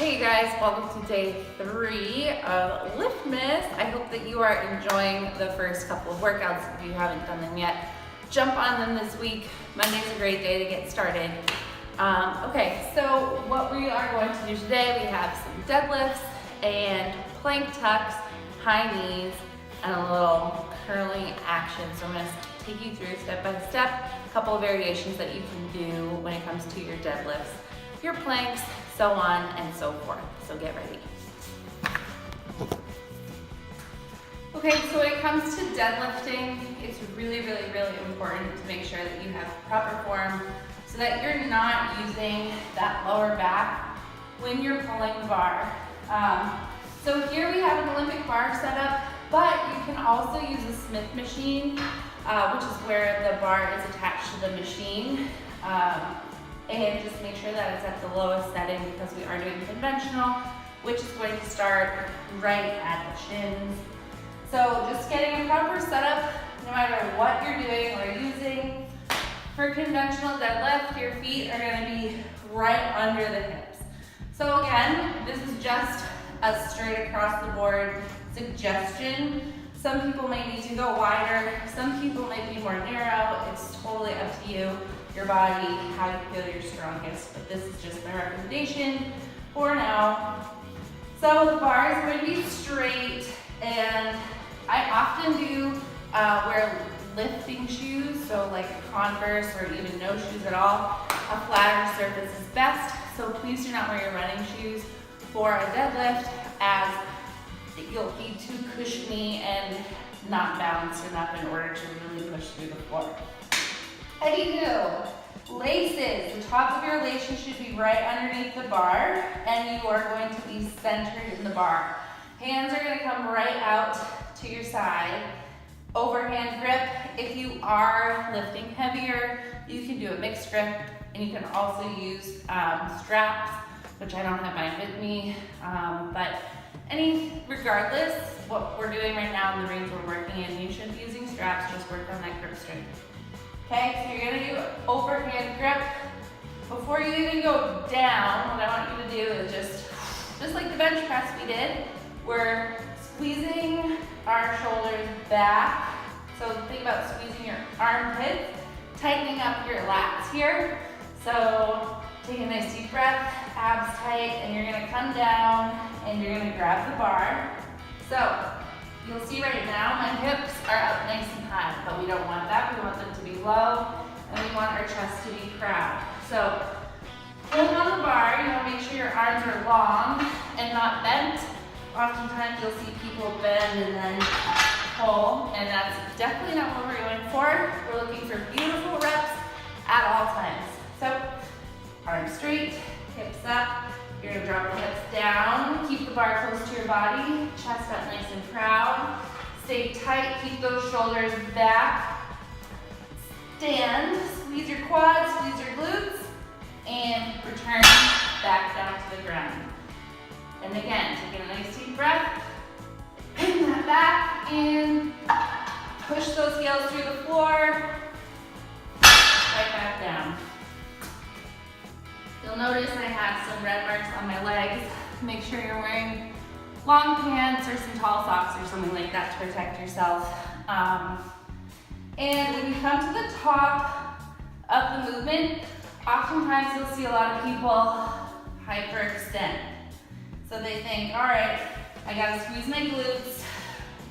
Hey guys, welcome to day 3 of Liftmas. I hope that you are enjoying the first couple of workouts. If you haven't done them yet, jump on them this week. Monday's a great day to get started. Okay, so what we are going to do today, we have some deadlifts and plank tucks, high knees, and a little curling action. So I'm going to take you through step by step, a couple of variations that you can do when it comes to your deadlifts, your planks, so on and so forth. So get ready. Okay, so when it comes to deadlifting, it's really important to make sure that you have proper form so that you're not using that lower back when you're pulling the bar. So here we have an Olympic bar set up, but you can also use a Smith machine, which is where the bar is attached to the machine. And just make sure that it's at the lowest setting because we are doing conventional, which is going to start right at the shins. So just getting a proper setup, no matter what you're doing or using. For conventional deadlift, your feet are going to be right under the hips. So again, this is just a straight across the board suggestion. Some people may need to go wider, some people may be more narrow. It's totally up to you, your body, how you feel you're strongest, but this is just my recommendation for now. So the bar is going to be straight, and I often do wear lifting shoes, so like a Converse or even no shoes at all. A flatter surface is best, so please do not wear your running shoes for a deadlift, as you'll be too cushiony and not balanced enough in order to really push through the floor. Anywho, laces. The top of your laces should be right underneath the bar, and you are going to be centered in the bar. Hands are going to come right out to your side. Overhand grip. If you are lifting heavier, you can do a mixed grip, and you can also use straps, which I don't have mine with me, but regardless, what we're doing right now in the range we're working in, you should be using straps. Just work on that grip strength. Okay, so you're gonna do overhand grip. Before you even go down, what I want you to do is just like the bench press we did, we're squeezing our shoulders back. So think about squeezing your armpits, tightening up your lats here. So take a nice deep breath, abs tight, and you're gonna come down and you're gonna grab the bar. So you'll see right now my hips are up nice and high, but we don't want that. We want them to be low, and we want our chest to be proud. So hold on the bar. You want to make sure your arms are long and not bent. Oftentimes you'll see people bend and then pull, and that's definitely not what we're going for. We're looking for beautiful reps at all times. So arms straight, hips up. You're gonna drop the hips down, keep the bar close to your body, chest up nice and proud. Stay tight, keep those shoulders back. Stand, squeeze your quads, squeeze your glutes, and return back down to the ground. And again, take a nice deep breath, bring that back, and push those heels through the floor, right back down. You'll notice I have some red marks on my legs. Make sure you're wearing long pants or some tall socks or something like that to protect yourself. And when you come to the top of the movement, oftentimes you'll see a lot of people hyperextend. So they think, all right, I gotta squeeze my glutes,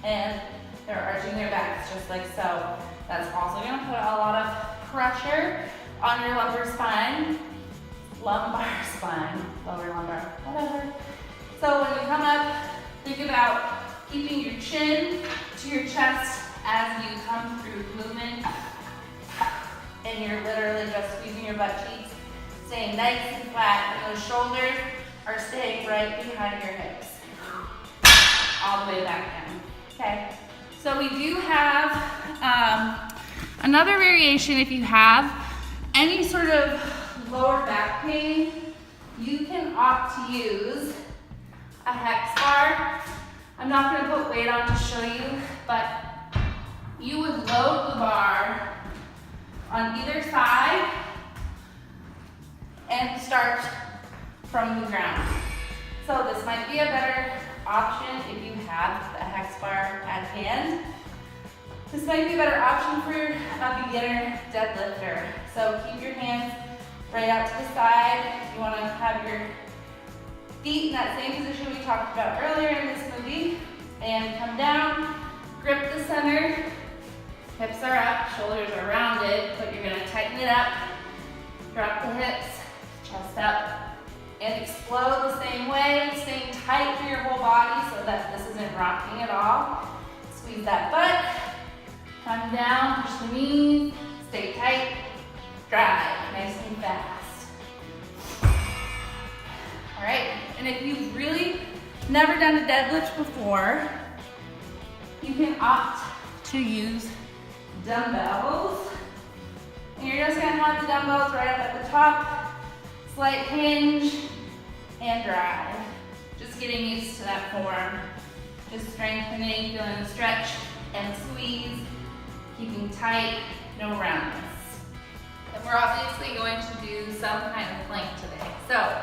and they're arching their backs just like so. That's also gonna put a lot of pressure on your lumbar spine. Lumbar spine, lower lumbar, whatever. So when you come up, think about keeping your chin to your chest as you come through movement. And you're literally just squeezing your butt cheeks, staying nice and flat, and those shoulders are staying right behind your hips. All the way back down. Okay, so we do have another variation. If you have any sort of lower back pain, you can opt to use a hex bar. I'm not going to put weight on to show you, but you would load the bar on either side and start from the ground. So this might be a better option if you have a hex bar at hand. This might be a better option for a beginner deadlifter. So keep your hands right out to the side. You want to have your feet in that same position we talked about earlier in this movie. And come down, grip the center. Hips are up, shoulders are rounded, but you're going to tighten it up. Drop the hips, chest up, and explode the same way, staying tight through your whole body so that this isn't rocking at all. Squeeze that butt, come down, push the knees, stay tight, drive, nice and fast. All right, and if you've really never done a deadlift before, you can opt to use dumbbells. And you're just gonna have the dumbbells right up at the top, slight hinge, and drive. Just getting used to that form. Just strengthening, feeling the stretch and squeeze, keeping tight, no roundness. And we're obviously going to do some kind of plank today. So,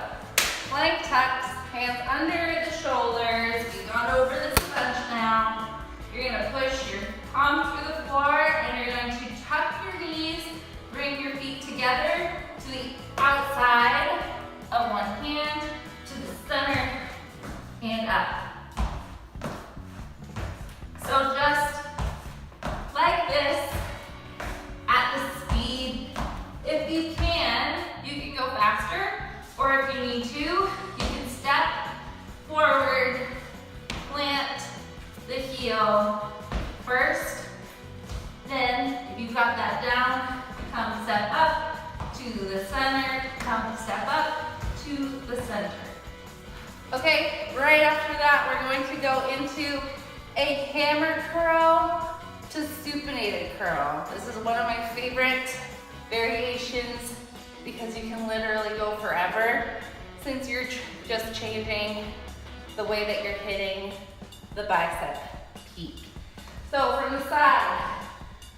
plank tucks, hands under the shoulders. We've gone over this a bunch now. You're gonna push your palms through the floor and you're going to tuck your knees, bring your feet together to the outside of one hand, to the center, and up. So just like this, at the speed. If you can go faster, or if you need to, you can step forward, plant the heel first. Then, if you've got that down, come step up to the center, come step up to the center. Okay, right after that, we're going to go into a hammer curl to supinated curl. This is one of my favorite variations because you can literally go forever since you're just changing the way that you're hitting the bicep peak. So from the side,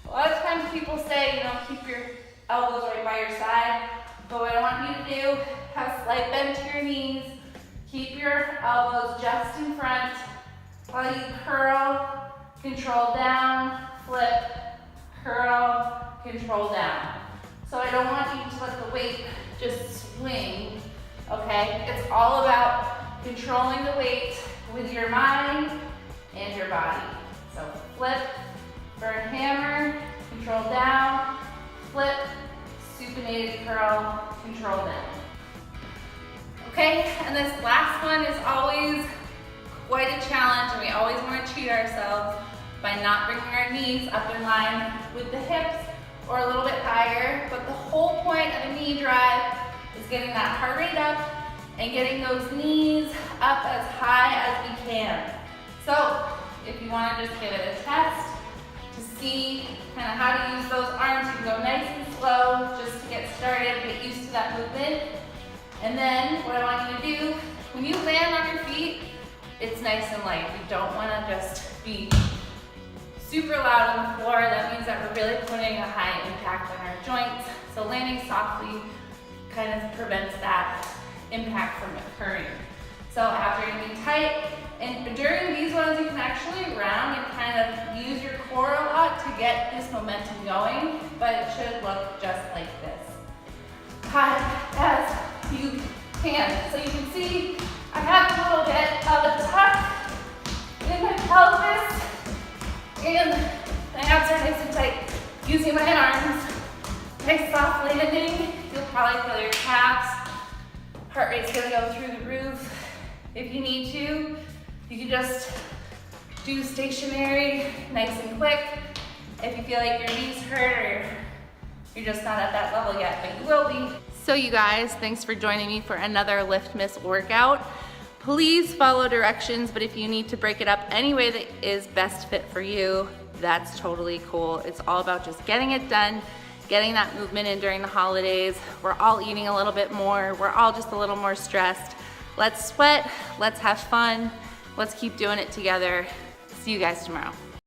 a lot of times people say, keep your elbows right by your side, but what I want you to do, have a slight bend to your knees, keep your elbows just in front while you curl, control down, flip, curl, control down. So I don't want you to let the weight just swing, okay? It's all about controlling the weight with your mind and your body. So flip for a hammer, control down, flip, supinated curl, control down. Okay, and this last one is always quite a challenge, and we always want to cheat ourselves by not bringing our knees up in line with the hips or a little bit higher, but the whole point of a knee drive is getting that heart rate up and getting those knees up as high as we can. So if you want to just give it a test to see kind of how to use those arms, you can go nice and slow just to get started, get used to that movement. And then what I want you to do, when you land on your feet, it's nice and light. You don't want to just be super loud on the floor. That means that we're really putting a high impact on our joints. So landing softly kind of prevents that impact from occurring. So after you're getting tight, and during these ones you can actually round and kind of use your core a lot to get this momentum going, but it should look just like this. High as you can. So you can see I have a little bit of a tuck in my pelvis, and my abs are nice and tight. Using my arms, nice soft landing. You'll probably feel your calves. Heart rate's gonna go through the roof. If you need to, you can just do stationary, nice and quick. If you feel like your knees hurt or you're just not at that level yet, but you will be. So you guys, thanks for joining me for another Liftmas workout. Please follow directions, but if you need to break it up any way that is best fit for you, that's totally cool. It's all about just getting it done, getting that movement in during the holidays. We're all eating a little bit more. We're all just a little more stressed. Let's sweat, let's have fun. Let's keep doing it together. See you guys tomorrow.